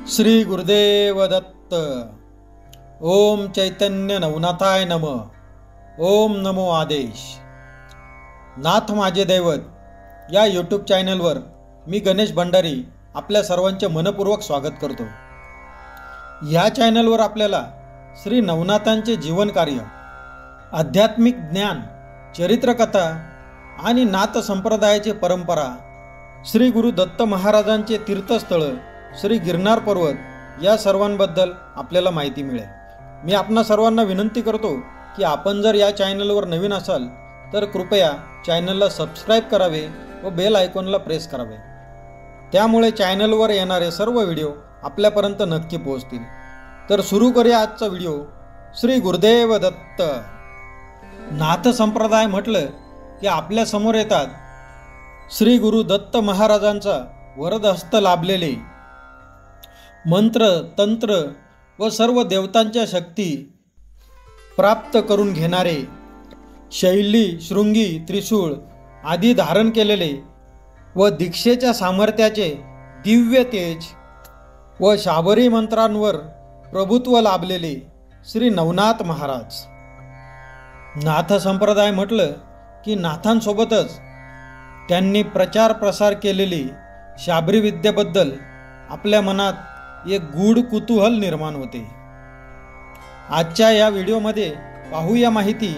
श्री गुरुदेव दत्त। ओम चैतन्य नवनाथाय नम। ओम नमो आदेश। नाथ माझे दैवत या यूट्यूब चॅनलवर मी गणेश भंडारी आपल्या सर्वांचे मनपूर्वक स्वागत करतो। या चॅनलवर आपल्याला श्री नवनाथांचे जीवन कार्य, आध्यात्मिक ज्ञान, चरित्रकथा आणि नाथ संप्रदायाची परंपरा, श्री गुरु दत्त महाराजांचे तीर्थस्थळ, श्री गिरनार पर्वत या सर्वांबद्दल आपल्याला माहिती मिळेल। मी आपणा सर्वांना विनंती करतो की आपण जर या चॅनलवर नवीन असाल तर कृपया चॅनलला सबस्क्राईब करावे व बेल आयकॉनला प्रेस करावे। त्यामुळे चॅनलवर येणारे सर्व व्हिडिओ आपल्यापर्यंत नक्की पोहोचतील। तर सुरू करूया आजचा व्हिडिओ। श्री गुरुदेव दत्त। नाथ संप्रदाय म्हटलं की आपल्या समोर येतात श्री गुरु दत्त महाराजांचा वरदहस्त लाभलेले, मंत्र तंत्र व सर्व देवतांच्या शक्ती प्राप्त करून घेणारे, शैली शृंगी त्रिशूळ आदी धारण केलेले व दीक्षेच्या सामर्थ्याचे दिव्य तेज व शाबरी मंत्रांवर प्रभुत्व लाभलेले श्री नवनाथ महाराज। नाथ संप्रदाय म्हटलं की नाथांसोबतच त्यांनी प्रचार प्रसार केलेली शाबरी विद्येबद्दल आपल्या मनात एक गूढ कुतूहल निर्माण होते। आजच्या या व्हिडिओमध्ये पाहूया माहिती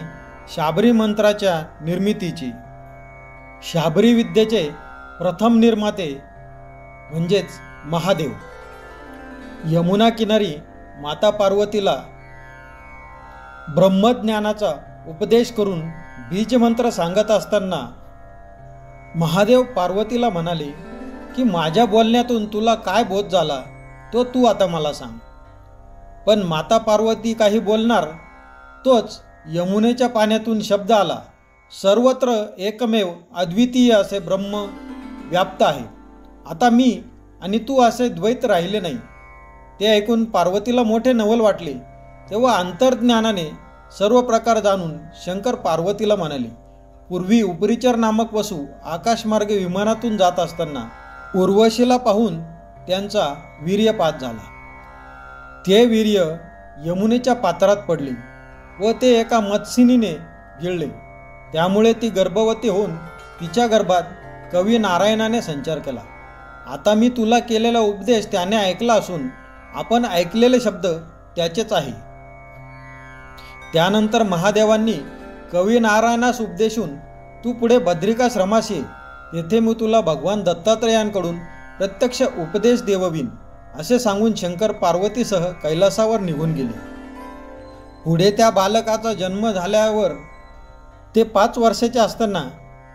शाबरी मंत्राच्या निर्मितीची। शाबरी विद्येचे प्रथम निर्माते म्हणजेच महादेव यमुना किनारी माता पार्वतीला ब्रह्मज्ञानाचा उपदेश करून बीजमंत्र सांगत असताना महादेव पार्वतीला म्हणाले की माझ्या बोलण्यातून तुला काय बोध झाला तो तू आता मला सांग। पण माता पार्वती काही बोलणार तोच यमुनेच्या पाण्यातून शब्द आला, सर्वत्र एकमेव अद्वितीय असे ब्रह्म व्याप्त आहे, आता मी आणि तू असे द्वैत राहिले नाही। ते ऐकून पार्वतीला मोठे नवल वाटले। तेव्हा अंतर्ज्ञानाने सर्व प्रकार जाणून शंकर पार्वतीला म्हणाले, पूर्वी उपरिचर नामक वसू आकाशमार्गे विमानातून जात असताना उर्वशीला पाहून त्यांचा वीर्यपात झाला। ते वीर्य यमुनेच्या पात्रात पडले व ते एका मत्स्यिनीने गिळले। त्यामुळे ती गर्भवती होऊन तिच्या गर्भात कवी नारायणाने संचार केला। आता मी तुला केलेला उपदेश त्याने ऐकला असून आपण ऐकलेले शब्द त्याचेच आहे। त्यानंतर महादेवांनी कवी नारायणास उपदेशून तू पुढे बद्रिकाश्रमास ये, तेथे मी तुला भगवान दत्तात्रेयांकडून प्रत्यक्ष उपदेश देववीन असे सांगून शंकर पार्वतीसह कैलासावर निघून गेले। पुढे त्या बालकाचा जन्म झाल्यावर ते 5 वर्षाचे असताना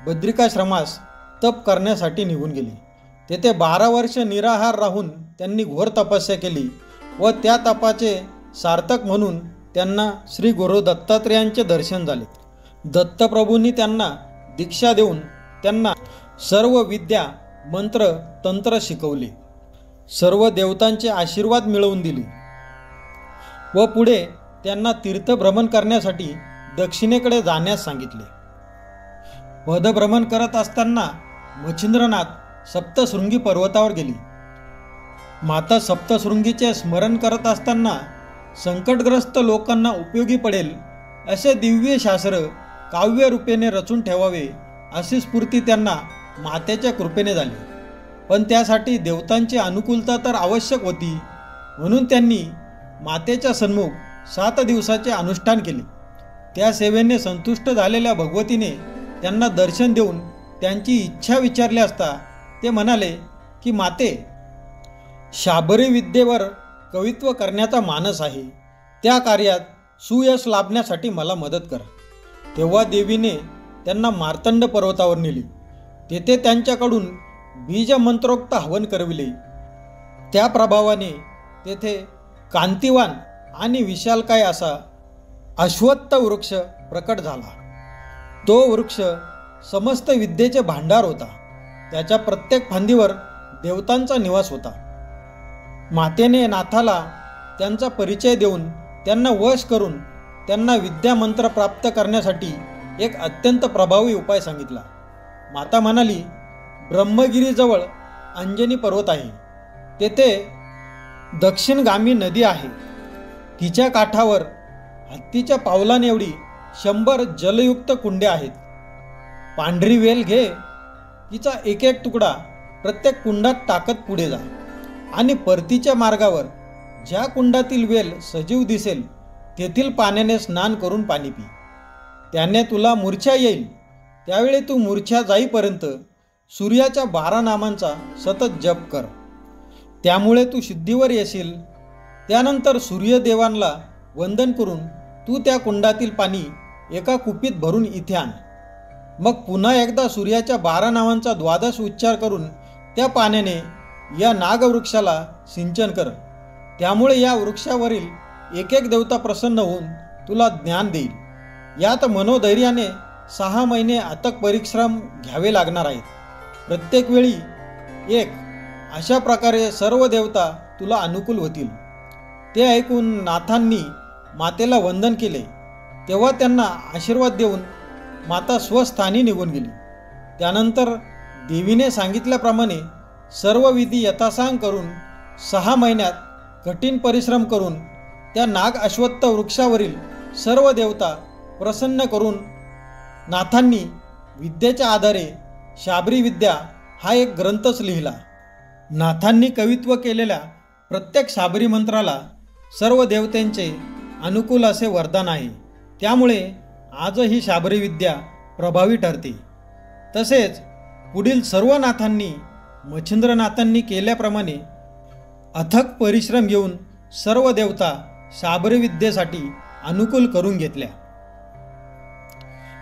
बद्रिकाश्रमास तप करण्यासाठी निघून गेले। तेथे 12 वर्ष निराहार राहून त्यांनी घोर तपस्या केली व त्या तपाचे सार्थक म्हणून त्यांना श्री गुरु दत्तात्रेयांचे दर्शन झाले। दत्तप्रभूंनी त्यांना दीक्षा देऊन त्यांना सर्व विद्या मंत्र तंत्र शिकवले, सर्व देवतांचे आशीर्वाद मिळवून दिले व पुढे त्यांना तीर्थभ्रमण करण्यासाठी दक्षिणेकडे जाण्यास सांगितले। पदभ्रमण करत असताना मच्छिंद्रनाथ सप्तशृंगी पर्वतावर गेली। माता सप्तशृंगीचे स्मरण करत असताना संकटग्रस्त लोकांना उपयोगी पडेल असे दिव्य शास्त्र काव्य रूपेने रचून ठेवावे अशी स्फूर्ती त्यांना मातेच्या कृपेने झाली। पण त्यासाठी देवतांची अनुकूलता तर आवश्यक होती, म्हणून त्यांनी मातेच्या सन्मुख 7 दिवसाचे अनुष्ठान केले। त्या सेवेने संतुष्ट झालेल्या भगवतीने त्यांना दर्शन देऊन त्यांची इच्छा विचारली असता ते म्हणाले की माते, शाबरी विद्येवर कवित्व करण्याचा मानस आहे, त्या कार्यात सुयश लाभण्यासाठी मला मदत कर। तेव्हा देवीने त्यांना मार्तंड पर्वतावर नेले। तेथे त्यांच्याकडून बीजमंत्रोक्त हवन करविले। त्या प्रभावाने तेथे कांतिवान आणि विशालकाय असा अश्वत्थ वृक्ष प्रकट झाला। तो वृक्ष समस्त विद्येचे भांडार होता। त्याच्या प्रत्येक फांदीवर देवतांचा निवास होता। मातेने नाथाला त्यांचा परिचय देऊन त्यांना वश करून त्यांना विद्यामंत्र प्राप्त करण्यासाठी एक अत्यंत प्रभावी उपाय सांगितला। माता म्हणाली, ब्रह्मगिरीजवळ अंजनी पर्वत आहे, तेथे दक्षिणगामी नदी आहे. तिच्या काठावर हत्तीच्या पावलांएवढी 100 जलयुक्त कुंडे आहेत. पांढरी वेल घे, तिचा एक एक तुकडा प्रत्येक कुंडात टाकत पुढे जा आणि परतीच्या मार्गावर ज्या कुंडातील वेल सजीव दिसेल तेथील पाण्याने स्नान करून पाणी पी. त्याने तुला मूर्छा येईल. त्यावेळी तू मूर्छा जाईपर्यंत सूर्याच्या 12 नामांचा सतत जप कर. त्यामुळे तू शुद्धीवर येशील. त्यानंतर सूर्यदेवांना वंदन करून तू त्या कुंडातील पाणी एका कुपीत भरून इथे आण. मग पुन्हा एकदा सूर्याच्या 12 नावांचा 12 उच्चार करून त्या पाण्याने या नागवृक्षाला सिंचन कर. त्यामुळे या वृक्षावरील एक एक देवता प्रसन्न होऊन तुला ज्ञान देईल. यात मनोधैर्याने 6 महिने अथक परिश्रम घ्यावे लागणार आहेत. प्रत्येक वेळी एक. अशा प्रकारे सर्व देवता तुला अनुकूल होतील. ते ऐकून नाथांनी मातेला वंदन केले. तेव्हा त्यांना आशीर्वाद देऊन माता स्वस्थानी निघून गेली. त्यानंतर देवीने सांगितल्याप्रमाणे सर्व विधी यथासांग करून 6 महिन्यात कठीण परिश्रम करून त्या नाग अश्वत्थ वृक्षावरील सर्व देवता प्रसन्न करून नाथांनी विद्येच्या आधारे शाबरी विद्या हा एक ग्रंथच लिहिला. नाथांनी कवित्व केलेल्या प्रत्येक शाबरी मंत्राला सर्व देवतांचे अनुकूल असे वरदान आहे. त्यामुळे आजही शाबरी विद्या प्रभावी ठरते. तसेच पुढील सर्व नाथांनी मच्छिंद्रनाथांनी केल्याप्रमाणे अथक परिश्रम घेऊन सर्व देवता शाबरी विद्येसाठी अनुकूल करून घेतल्या.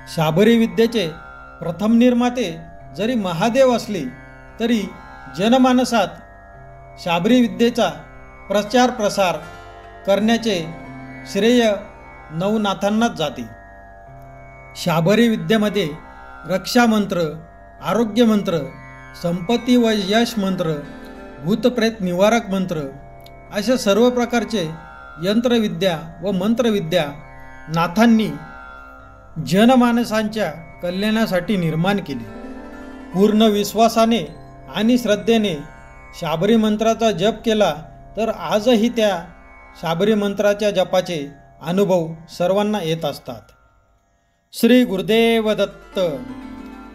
शाबरी विद्येचे प्रथम निर्माते जरी महादेव असले तरी जनमानसात शाबरी विद्येचा प्रचार प्रसार करण्याचे श्रेय नवनाथांनाच जाते. शाबरी विद्येमध्ये रक्षा मंत्र, आरोग्य मंत्र, संपत्ती व यश मंत्र, भूतप्रेत निवारक मंत्र अशा सर्व प्रकारचे यंत्रविद्या व मंत्रविद्या नाथांनी जनमानसांच्या कल्याणासाठी निर्माण केली. पूर्ण विश्वासाने आणि श्रद्धेने शाबरी मंत्राचा जप केला तर आजही त्या शाबरी मंत्राच्या जपाचे अनुभव सर्वांना येत असतात. श्री गुरुदेव दत्त.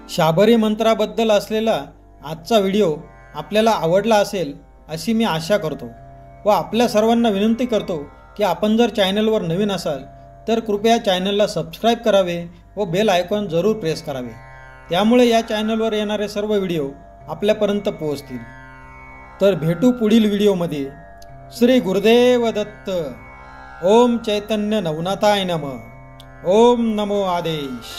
शाबरी मंत्राबद्दल असलेला आजचा व्हिडिओ आपल्याला आवडला असेल अशी मी आशा करतो व आपल्या सर्वांना विनंती करतो की आपण जर चॅनलवर नवीन असाल तर कृपया चॅनलला सबस्क्राईब करावे व बेल आयकॉन जरूर प्रेस करावे. त्यामुळे या चॅनलवर येणारे सर्व व्हिडिओ आपल्यापर्यंत पोहोचतील. तर भेटू पुढील व्हिडिओमध्ये. श्री गुरुदेव दत्त. ओम चैतन्य नवनाथाय नमः. ओम नमो आदेश.